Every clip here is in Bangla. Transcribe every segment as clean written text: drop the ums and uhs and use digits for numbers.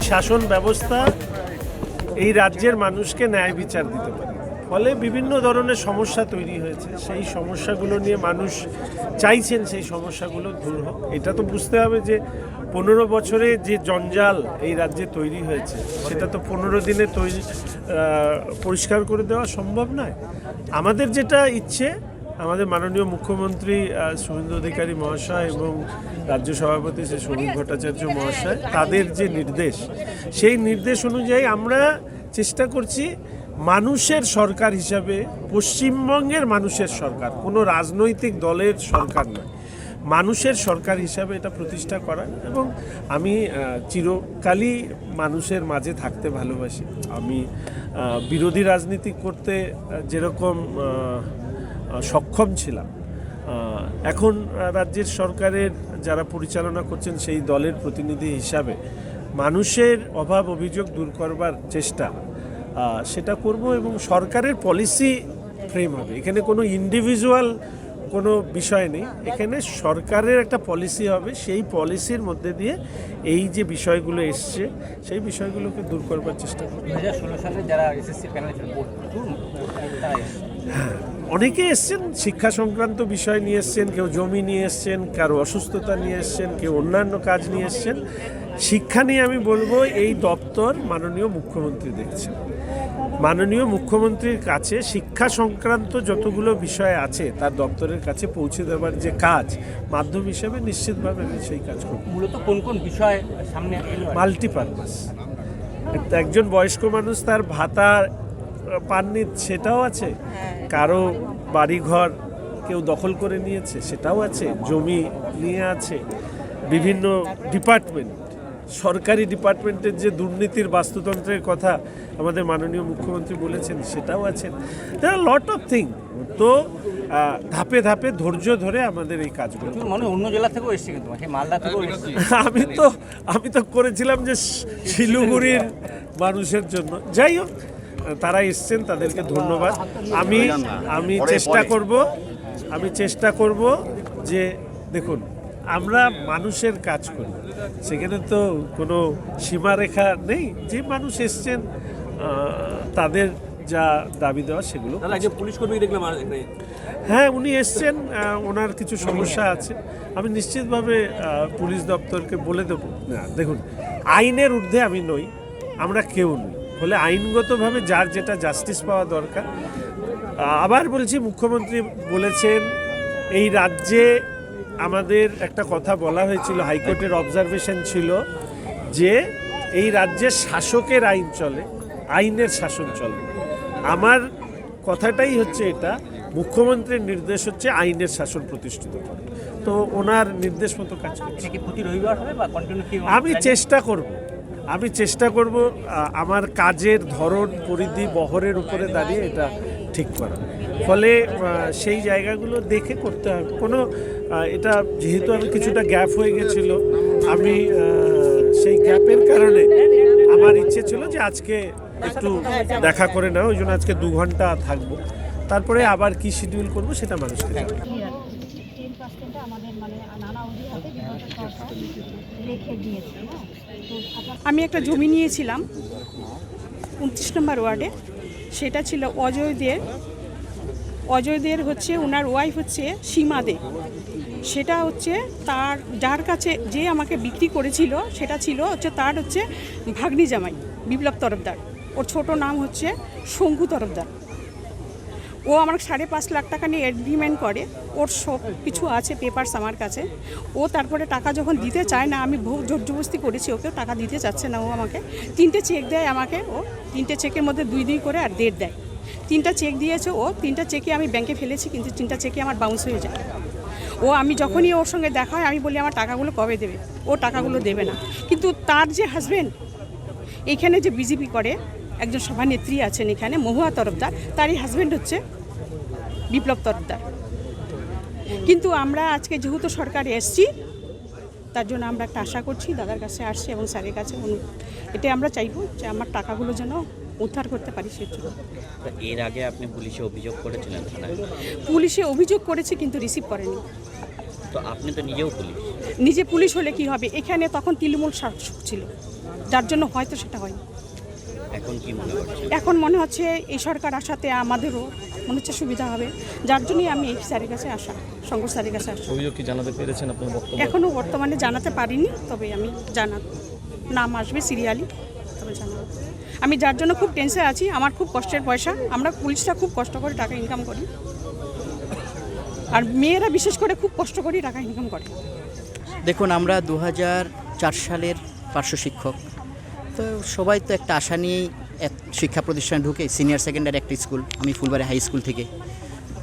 শাসন ব্যবস্থা এই রাজ্যের মানুষকে ন্যায় বিচার দিতে পারে, ফলে বিভিন্ন ধরনের সমস্যা তৈরি হয়েছে। সেই সমস্যাগুলো নিয়ে মানুষ চাইছেন সেই সমস্যাগুলো দূর হোক। এটা তো বুঝতে হবে যে 15 বছরে যে জঞ্জাল এই রাজ্যে তৈরি হয়েছে সেটা তো 15 দিনে পরিষ্কার করে দেওয়া সম্ভব নয়। আমাদের যেটা ইচ্ছে, আমাদের মাননীয় মুখ্যমন্ত্রী শুভেন্দু অধিকারী মহাশয় এবং রাজ্য সভাপতি শ্রী শ্রমিক ভট্টাচার্য মহাশয়, তাদের যে নির্দেশ, সেই নির্দেশ অনুযায়ী আমরা চেষ্টা করছি মানুষের সরকার হিসাবে, পশ্চিমবঙ্গের মানুষের সরকার, কোনো রাজনৈতিক দলের সরকার নয়, মানুষের সরকার হিসাবে এটা প্রতিষ্ঠা করা। এবং আমি চিরকালই মানুষের মাঝে থাকতে ভালোবাসি। আমি বিরোধী রাজনীতি করতে যেরকম সক্ষম ছিলাম, এখন রাজ্যের সরকারের যারা পরিচালনা করছেন সেই দলের প্রতিনিধি হিসাবে মানুষের অভাব অভিযোগ দূর করবার চেষ্টা সেটা করব। এবং সরকারের পলিসি ফ্রেম হবে, এখানে কোনো ইন্ডিভিজুয়াল কোনো বিষয় নেই, এখানে সরকারের একটা পলিসি হবে, সেই পলিসির মধ্যে দিয়ে এই যে বিষয়গুলো এসছে সেই বিষয়গুলোকে দূর করবার চেষ্টা করব। 2016 সালে যারা এসএসসি প্যানেল অনেকে এসছেন, শিক্ষা সংক্রান্ত বিষয় নিয়ে এসছেন, কেউ জমি নিয়ে এসছেন, কারো অসুস্থতা নিয়ে এসছেন, কেউ অন্যান্য কাজ নিয়ে এসছেন। শিক্ষা নিয়ে আমি বলবো এই দপ্তর মাননীয় মুখ্যমন্ত্রী দেখছেন। মাননীয় মুখ্যমন্ত্রীর কাছে শিক্ষা সংক্রান্ত যতগুলো বিষয় আছে তার দপ্তরের কাছে পৌঁছে দেওয়ার যে কাজ, মাধ্যম হিসেবে নিশ্চিতভাবে আমি সেই কাজ করব। মূলত কোন কোন বিষয় সামনে? মাল্টিপারপাস, একজন বয়স্ক মানুষ তার ভাতা পাননি সেটাও আছে, কারো বাড়িঘর কেউ দখল করে নিয়েছে সেটাও আছে, জমি নিয়ে আছে, বিভিন্ন ডিপার্টমেন্ট, সরকারি ডিপার্টমেন্টের যে দুর্নীতির বাস্তুতন্ত্রের কথা আমাদের মাননীয় মুখ্যমন্ত্রী বলেছেন সেটাও আছেন। দেয়ার আর লট অফ থিং। তো ধাপে ধাপে ধৈর্য ধরে আমাদের এই কাজগুলো। মানে অন্য জেলা থেকেও এসছে, কিন্তু মালদা থেকেও এসছে। আমি তো করেছিলাম যে শিলিগুড়ির মানুষের জন্য। যাই হোক, তারা এসছেন, তাদেরকে ধন্যবাদ। আমি চেষ্টা করব যে দেখুন, আমরা মানুষের কাজ করি, সেখানে তো কোনো সীমারেখা নেই। যে মানুষ এসছেন তাদের যা দাবি দেওয়া সেগুলো। পুলিশ কর্মী দেখলাম, হ্যাঁ উনি এসছেন, ওনার কিছু সমস্যা আছে, আমি নিশ্চিতভাবে পুলিশ দপ্তরকে বলে দেবো। দেখুন, আইনের ঊর্ধ্বে আমি নই, আমরা কেউ নই, ফলে আইনগতভাবে যার যেটা জাস্টিস পাওয়া দরকার। আবার বলছি, মুখ্যমন্ত্রী বলেছেন এই রাজ্যে আমাদের একটা কথা বলা হয়েছিল, হাইকোর্টের অবজারভেশন ছিল যে এই রাজ্যে শাসকের আইন চলে, আইনের শাসন চলে। আমার কথাটাই হচ্ছে এটা, মুখ্যমন্ত্রীর নির্দেশ হচ্ছে আইনের শাসন প্রতিষ্ঠিত করে, তো ওনার নির্দেশ মতো কাজ করছে। আমি চেষ্টা করব আমার কাজের ধরন, পরিধি, বহরের উপরে দাঁড়িয়ে এটা ঠিক করা। ফলে সেই জায়গাগুলো দেখে করতে হবে। এটা যেহেতু আমি কিছুটা গ্যাপ হয়ে গেছিল, আমি সেই গ্যাপের কারণে আমার ইচ্ছে ছিল যে আজকে একটু দেখা করে নেওয়া, ওই জন্য আজকে 2 ঘন্টা থাকবো, তারপরে আবার কি শিডিউল করবো সেটা মানুষকে জানাবো। আমি একটা জমি নিয়েছিলাম 29 নম্বর ওয়ার্ডে, সেটা ছিল অজয় দের হচ্ছে ওনার ওয়াইফ হচ্ছে সীমা দে। সেটা হচ্ছে তার যার কাছে যে আমাকে বিক্রি করেছিল সেটা ছিল হচ্ছে তার হচ্ছে ভাগ্নি জামাই বিপ্লব তরফদার, ওর ছোট নাম হচ্ছে শঙ্কু তরফদার। ও আমার 5.5 লাখ টাকা নিয়ে এগ্রিমেন্ট করে, ওর সব কিছু আছে পেপারস আমার কাছে। ও তারপরে টাকা যখন দিতে চায় না, আমি বহু জোরজবস্তি করেছি, ওকেও টাকা দিতে চাচ্ছে না। ও আমাকে 3টে চেক দেয়, আমাকে ও 3টে চেকের মধ্যে 2 করে আর 1.5 দেয়। 3টা চেক দিয়েছে ও, 3টা চেকে আমি ব্যাংকে ফেলেছি, কিন্তু 3টা চেকে আমার বাউন্স হয়ে যায়। আমি যখনই ওর সঙ্গে দেখা হয় আমি বলি আমার টাকাগুলো কবে দেবে, ও টাকাগুলো দেবে না। কিন্তু তার যে হাজব্যান্ড এইখানে যে বিজেপি করে, একজন সভানেত্রী আছেন এখানে মহুয়া তরফদার, তারই হাজব্যান্ড হচ্ছে বিপ্লব তরফদার। কিন্তু আমরা আজকে যেহেতু সরকারে এসছি, তার জন্য আমরা একটা আশা করছি, দাদার কাছে আসছি এবং স্যারের কাছে এটা আমরা চাইবো যে আমার টাকাগুলো যেন উদ্ধার করতে পারি সেজন্য। তো এর আগে আপনি পুলিশে অভিযোগ করেছিলেন থানায়, পুলিশে অভিযোগ করেছে কিন্তু রিসিভ করেনি। তো আপনি তো নিজেও পুলিশ, নিজে পুলিশ হলে কি হবে, এখানে তখন তৃণমূল শাসক ছিল, যার জন্য হয়তো সেটা হয়নি। এখন কি মনে করছেন? এখন মনে হচ্ছে এই সরকার আসাতে আমাদেরও মনে হচ্ছে সুবিধা হবে, যার জন্যই আমি এই স্যারের কাছে আসা, শঙ্কর স্যারের কাছে আসা। অভিযোগ কি জানাতে পেরেছেন আপনার বক্তব্য? এখনও বর্তমানে জানাতে পারিনি, তবে আমি নাম আসবে সিরিয়ালি, তবে জানাবো। আমি যার জন্য খুব টেনশন আছি, আমার খুব কষ্টের পয়সা, আমরা পুলিশরা খুব কষ্ট করে টাকা ইনকাম করি, আর মেয়েরা বিশেষ করে খুব কষ্ট করে টাকা ইনকাম করে। দেখুন, আমরা 2004 সালের পার্শ্ব শিক্ষক, তো সবাই তো একটা আশা নিয়েই এক শিক্ষা প্রতিষ্ঠানে ঢুকে, সিনিয়র সেকেন্ডারি একটা স্কুল, আমি ফুলবাড়ি হাই স্কুল থেকে।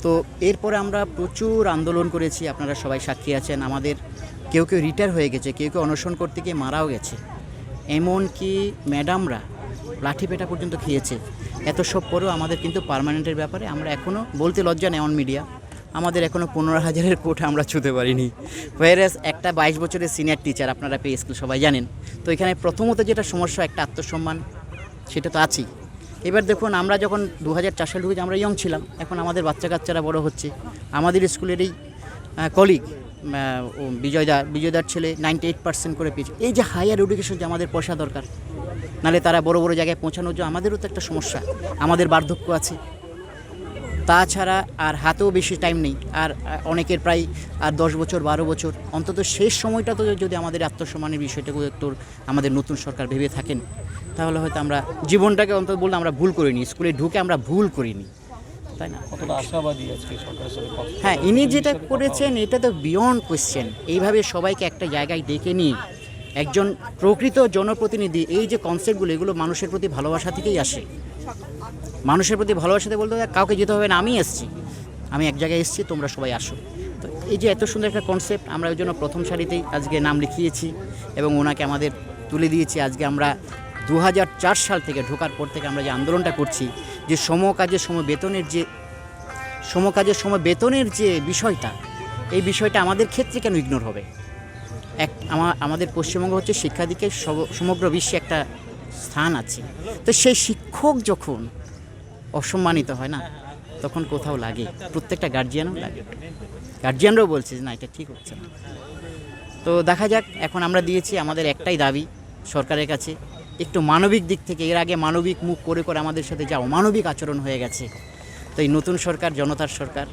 তো এরপরে আমরা প্রচুর আন্দোলন করেছি, আপনারা সবাই সাক্ষী আছেন। আমাদের কেউ কেউ রিটায়ার হয়ে গেছে, কেউ কেউ অনশন করতে গিয়ে মারাও গেছে, এমনকি ম্যাডামরা লাঠি পেটা পর্যন্ত খেয়েছে। এত সব পরেও আমাদের কিন্তু পার্মানেন্টের ব্যাপারে আমরা এখনও বলতে লজ্জা নেই অন মিডিয়া, আমাদের এখনও 15,000-এর কোঠা আমরা ছুঁতে পারিনি। ওয়ারেস একটা 22 বছরের সিনিয়র টিচার, আপনারা পে স্কুল সবাই জানেন। তো এখানে প্রথমত যেটা সমস্যা, একটা আত্মসম্মান, সেটা তো আছেই। এবার দেখুন, আমরা যখন 2004 সালে ঢুকেছি, আমরা ইয়ং ছিলাম, এখন আমাদের বাচ্চা কাচ্চারা বড় হচ্ছে। আমাদের স্কুলেরই কলিগ বিজয়দার ছেলে 98% করে পেয়েছে। এই যে হায়ার এডুকেশন, যে আমাদের পয়সা দরকার, নাহলে তারা বড় বড় জায়গায় পৌঁছানোর জন্য আমাদেরও তো একটা সমস্যা, আমাদের বার্ধক্য আছে। তাছাড়া আর হাতেও বেশি টাইম নেই, আর অনেকের প্রায় আর 10 বছর 12 বছর, অন্তত শেষ সময়টা তো যদি আমাদের আত্মসম্মানের বিষয়টাকে একটু আমাদের নতুন সরকার ভেবে থাকেন, তাহলে হয়তো আমরা জীবনটাকে অন্তত বললে আমরা ভুল করিনি, স্কুলে ঢুকে আমরা ভুল করিনি, তাই না? কতটা আশাবাদী আজকে সরকারের সাথে কথা? হ্যাঁ, ইনি যেটা করেছেন এটা তো বিয়ন্ড কোয়েশ্চেন। এইভাবে সবাইকে একটা জায়গায় ডেকে নিয়ে একজন প্রকৃত জনপ্রতিনিধি, এই যে কনসেপ্টগুলো, এগুলো মানুষের প্রতি ভালোবাসা থেকেই আসে। মানুষের প্রতি ভালোবাসাতে বলতে কাউকে যেতে হবে না, আমি এসছি, আমি এক জায়গায় এসছি, তোমরা সবাই আসো। তো এই যে এত সুন্দর একটা কনসেপ্ট, আমরা ওই জন্য প্রথম সারিতেই আজকে নাম লিখিয়েছি এবং ওনাকে আমাদের তুলে দিয়েছি। আজকে আমরা 2004 সাল থেকে ঢোকার পর থেকে আমরা যে আন্দোলনটা করছি, যে সমকাজের সমবেতনের যে বিষয়টা, এই বিষয়টা আমাদের ক্ষেত্রে কেন ইগনোর হবে? আমাদের পশ্চিমবঙ্গ হচ্ছে শিক্ষাদিকে সমগ্র বিশ্বে একটা স্থান আছে। তো সেই শিক্ষক যখন অসম্মানিত হয় না, তখন কোথাও লাগে, প্রত্যেকটা গার্জিয়ানও লাগে, গার্জিয়ানরাও বলছে যে না, এটা ঠিক হচ্ছে না। তো দেখা যাক, এখন আমরা দিয়েছি আমাদের একটাই দাবি সরকারের কাছে, একটু মানবিক দিক থেকে, এর আগে মানবিক মুখ করে করে আমাদের সাথে যা অমানবিক আচরণ হয়ে গেছে, তো এই নতুন সরকার, জনতার সরকার,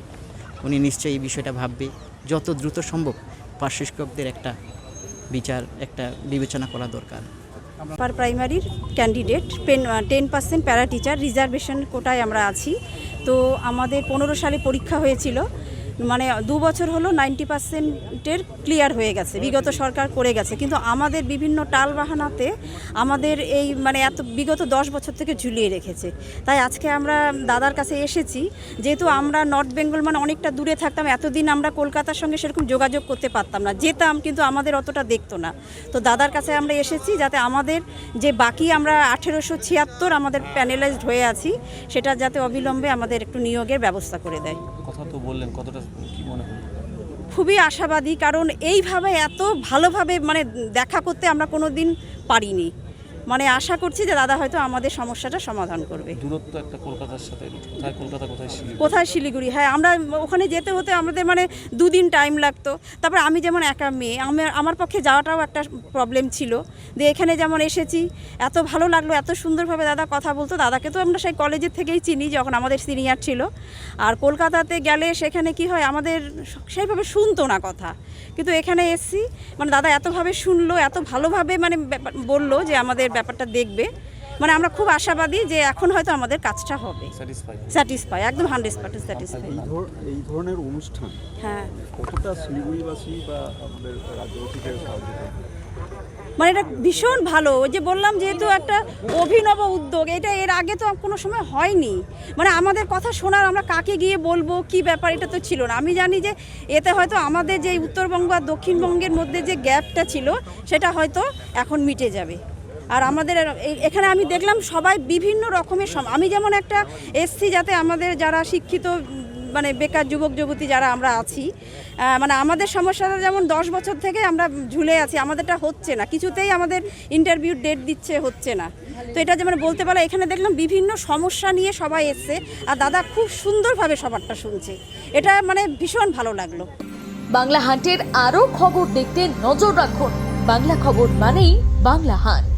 উনি নিশ্চয়ই এই বিষয়টা ভাববে, যত দ্রুত সম্ভব পার্শ্ব শিক্ষকদের একটা বিচার, একটা বিবেচনা করা দরকার। আপার প্রাইমারির ক্যান্ডিডেট, 10% প্যারা টিচার, রিজার্ভেশন কোটায় আমরা আছি। তো আমাদের 15 সালে পরীক্ষা হয়েছিল, মানে 2 বছর হলো 90%-এর ক্লিয়ার হয়ে গেছে, বিগত সরকার করে গেছে। কিন্তু আমাদের বিভিন্ন টালবাহানাতে আমাদের এই মানে বিগত 10 বছর থেকে ঝুলিয়ে রেখেছে। তাই আজকে আমরা দাদার কাছে এসেছি, যেহেতু আমরা নর্থ বেঙ্গল মানে অনেকটা দূরে থাকতাম, এতদিন আমরা কলকাতার সঙ্গে সেরকম যোগাযোগ করতে পারতাম না, যেতাম কিন্তু আমাদের অতটা দেখতো না। তো দাদার কাছে আমরা এসেছি যাতে আমাদের যে বাকি আমরা 1876 আমাদের প্যানেলাইজড হয়ে আছি, সেটা যাতে অবিলম্বে আমাদের একটু নিয়োগের ব্যবস্থা করে দেয়। কথা তো বললেন, কতটা কি মনে হয়? খুবই আশাবাদী, কারণ এইভাবে এত ভালোভাবে মানে দেখা করতে আমরা কোনো দিন পারিনি। মানে আশা করছি যে দাদা হয়তো আমাদের সমস্যাটা সমাধান করবে। দূরত্ব একটা কলকাতার সাথে, কোথায় কলকাতা, কোথায় শিলিগুড়ি। কোথায় শিলিগুড়ি, হ্যাঁ, আমরা ওখানে যেতে হতে আমাদের মানে 2 দিন টাইম লাগতো। তারপর আমি যেমন একা মেয়ে, আমার পক্ষে যাওয়াটাও একটা প্রবলেম ছিল। দিয়ে এখানে যেমন এসেছি, এত ভালো লাগলো, এত সুন্দরভাবে দাদা কথা বলতো। দাদাকে তো আমরা সেই কলেজের থেকেই চিনি, যখন আমাদের সিনিয়র ছিল। আর কলকাতাতে গেলে সেখানে কি হয়, আমাদের সেইভাবে শুনতো না কথা, কিন্তু এখানে এসছি মানে দাদা এতভাবে শুনলো, এত ভালোভাবে মানে বললো যে আমাদের ব্যাপারটা দেখবে। মানে আমরা খুব আশাবাদী যে এখন হয়তো আমাদের কাজটা হবে। স্যাটিসফাই, একদম 100% স্যাটিসফাই। এই ধরনের অনুষ্ঠান হ্যাঁ, কতটা শিলিগুড়িবাসী বা আমাদের রাজ্যবাসীকে সাহায্য করবে? মানে এটা ভীষণ ভালো। ওই যে বললাম, যেহেতু একটা অভিনব উদ্যোগ, এটা এর আগে তো কোনো সময় হয়নি। মানে আমাদের কথা শোনার, আমরা কাকে গিয়ে বলবো, কি ব্যাপার, এটা তো ছিল না। আমি জানি যে এতে হয়তো আমাদের যে উত্তরবঙ্গ আর দক্ষিণবঙ্গের মধ্যে যে গ্যাপটা ছিল, সেটা হয়তো এখন মিটে যাবে। আর আমাদের এখানে আমি দেখলাম সবাই বিভিন্ন রকমের, আমি যেমন একটা এসছি যাতে আমাদের যারা শিক্ষিত মানে বেকার যুবক যুবতী যারা আমরা আছি, মানে আমাদের সমস্যাটা যেমন 10 বছর থেকে আমরা ঝুলে আছি, আমাদেরটা হচ্ছে না, কিছুতেই আমাদের ইন্টারভিউ ডেট দিচ্ছে, হচ্ছে না। তো এটা যেমন বলতে পারো, এখানে দেখলাম বিভিন্ন সমস্যা নিয়ে সবাই এসছে, আর দাদা খুব সুন্দরভাবে সবারটা শুনছে, এটা মানে ভীষণ ভালো লাগলো। বাংলা হান্টের আরও খবর দেখতে নজর রাখুন। বাংলা খবর মানেই বাংলা হান্ট।